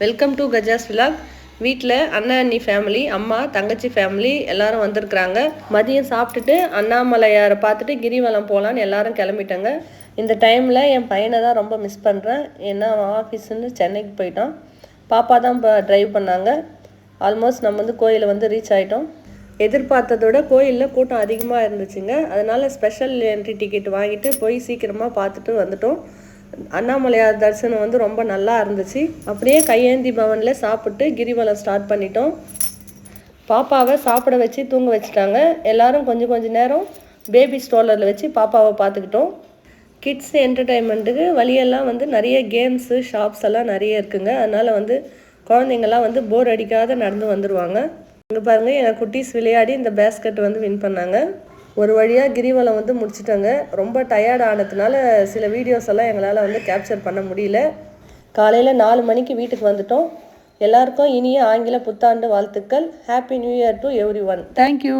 Welcome to Gajas vlog. வீட்டில் அண்ணா அண்ணி family, அம்மா தங்கச்சி ஃபேமிலி எல்லாரும் வந்திருக்குறாங்க. மதியம் சாப்பிட்டுட்டு அண்ணாமலையாரை பார்த்துட்டு கிரிவலம் போகலான்னு எல்லாரும் கிளம்பிட்டாங்க. இந்த டைமில் என் பையனை தான் ரொம்ப மிஸ் பண்ணுறேன். ஏன்னா ஆஃபீஸுன்னு சென்னைக்கு போயிட்டான். பாப்பா தான் இப்போ ட்ரைவ் பண்ணாங்க. ஆல்மோஸ்ட் நம்ம கோயிலை ரீச் ஆகிட்டோம். எதிர்பார்த்ததோட கோயிலில் கூட்டம் அதிகமாக இருந்துச்சுங்க. அதனால் ஸ்பெஷல் என்ட்ரி டிக்கெட் வாங்கிட்டு போய் சீக்கிரமாக பார்த்துட்டு வந்துட்டோம். அண்ணாமலையார் தரிசனம் ரொம்ப நல்லா இருந்துச்சு. அப்படியே கையேந்தி பவனில் சாப்பிட்டு கிரிவலம் ஸ்டார்ட் பண்ணிட்டோம். பாப்பாவை சாப்பிட வச்சு தூங்க வச்சுட்டாங்க. எல்லாரும் கொஞ்சம் நேரம் பேபி ஸ்ட்ரோலரில் வச்சு பாப்பாவை பார்த்துக்கிட்டோம். கிட்ஸ் என்டர்டைன்மெண்ட்டுக்கு வழியெல்லாம் நிறைய கேம்ஸு ஷாப்ஸ் எல்லாம் நிறைய இருக்குங்க. அதனால் குழந்தைங்கள்லாம் போர் அடிக்காத நடந்து வந்துடுவாங்க. இங்கே பாருங்கள், எங்கள் குட்டீஸ் விளையாடி இந்த பேஸ்கெட் வின் பண்ணாங்க. ஒரு வழியாக கிரிவலம் முடிச்சிட்டாங்க. ரொம்ப டயர்ட் ஆனதுனால சில வீடியோஸ் எல்லாம் எங்களால் கேப்சர் பண்ண முடியல. காலையில் 4 மணிக்கு வீட்டுக்கு வந்துட்டோம். எல்லாருக்கும் இனிய ஆங்கில புத்தாண்டு வாழ்த்துக்கள். Happy new year to every one. Thank you.